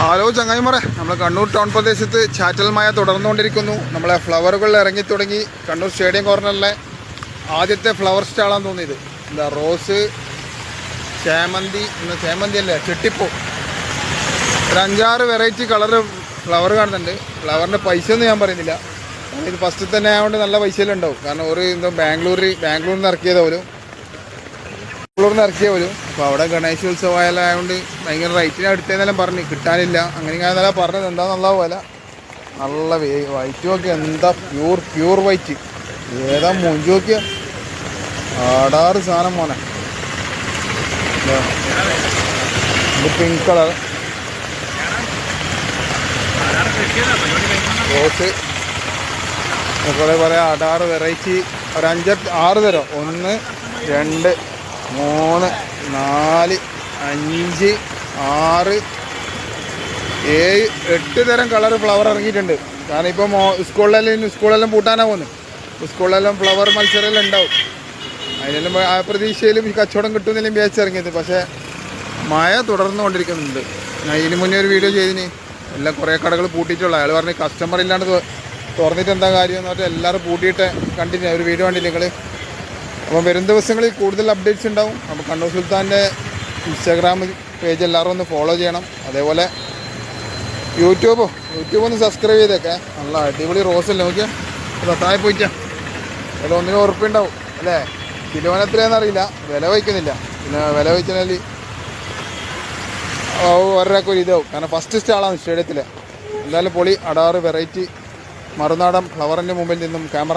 Hello ചങ്ങായിമാരെ, നമ്മൾ Kannur town പ്രദേശത്ത് ചാറ്റൽ മഴ തുടർന്നുകൊണ്ടിരിക്കുന്നു. നമ്മളെ ഫ്ലവറുകൾ ഇറങ്ങി തുടങ്ങി. കണ്ണൂർ സ്റ്റേഡിയം കോർണറിലെ ആദ്യത്തെ ഫ്ലവർ സ്റ്റാളാന്ന് തോന്നിയത്. എന്താ റോസ്, ചേമന്തി, ചേമന്തി അല്ലേ, ചെട്ടിപ്പൂ, ഒരു 5-6 വെറൈറ്റി കളറ് ഫ്ലവർ കാണുന്നുണ്ട്. ഫ്ലവറിൻ്റെ പൈസ ഒന്നും ഞാൻ പറയുന്നില്ല, ഇത് ഫസ്റ്റ് തന്നെ ആയതുകൊണ്ട് നല്ല പൈസയിലുണ്ടാവും. കാരണം ഒരു എന്തോ ബാംഗ്ലൂരിൽ നിന്ന് ഇറക്കിയത് പോലും അപ്പോൾ അവിടെ ഗണേശോത്സവമായതുകൊണ്ട് ഭയങ്കര റേറ്റിന് അടുത്തതെന്നെല്ലാം പറഞ്ഞ് കിട്ടാനില്ല. അങ്ങനെ ഞാൻ പറഞ്ഞത് എന്താണെന്നുള്ള പോലെ നല്ല വൈറ്റ് നോക്കി, എന്താ പ്യൂർ വൈറ്റ്, ഏതാ മൂഞ്ചി നോക്കിയ ആടാറ് സാധനം മോനെ. ഇത് പിങ്ക് കളർ റോസ്, അതുപോലെ പറയാം 6 വെറൈറ്റി, ഒരു 5-6 തരം. 1 2 3 4 5 6 7 8 തരം കളർ ഫ്ലവർ ഇറങ്ങിയിട്ടുണ്ട്. കാരണം ഇപ്പം സ്കൂളെല്ലാം പൂട്ടാനാണ് പോകുന്നത്. സ്കൂളിലെല്ലാം ഫ്ലവർ മത്സരമെല്ലാം ഉണ്ടാവും. അതിനെല്ലാം ആ പ്രതീക്ഷയിലും ഈ കച്ചവടം കിട്ടുമെന്നെല്ലാം വിചാരിച്ചിറങ്ങിയത്. പക്ഷേ മഴ തുടർന്നുകൊണ്ടിരിക്കുന്നുണ്ട്. ഞാൻ ഇതിന് മുന്നേ ഒരു വീഡിയോ ചെയ്തിന്, എല്ലാം കുറേ കടകൾ പൂട്ടിയിട്ടുള്ള. അയാൾ പറഞ്ഞ് കസ്റ്റമർ ഇല്ലാണ്ട് തുറന്നിട്ട് എന്താ കാര്യം എന്ന് പറഞ്ഞാൽ എല്ലാവരും പൂട്ടിയിട്ട് കണ്ടിന്യൂ ഒരു വീഡിയോ കണ്ടില്ല നിങ്ങൾ. അപ്പോൾ വരും ദിവസങ്ങളിൽ കൂടുതൽ അപ്ഡേറ്റ്സ് ഉണ്ടാവും. അപ്പോൾ കണ്ണൂർ സുൽത്താൻ്റെ ഇൻസ്റ്റാഗ്രാം പേജ് എല്ലാവരും ഒന്ന് ഫോളോ ചെയ്യണം. അതേപോലെ യൂട്യൂബ് ഒന്ന് സബ്സ്ക്രൈബ് ചെയ്തേക്കെ. നല്ല അടിപൊളി റോസല്ലേ, നോക്കിയാൽ താഴെ പോയിട്ടാ. അതിൽ 1 ഉറപ്പുണ്ടാവും അല്ലേ. കിലോന് എത്രയാണെന്ന് അറിയില്ല, വില വയ്ക്കുന്നില്ല. പിന്നെ വില വയ്ച്ചാൽ ഒരാൾക്ക് ഒരു ഇതാവും. കാരണം ഫസ്റ്റ് സ്റ്റാളാണ് സ്റ്റേഡിയത്തിൽ. എന്തായാലും പൊളി 6 വെറൈറ്റി മറുനാടൻ ഫ്ലവറിൻ്റെ മുമ്പിൽ നിന്നും ക്യാമറ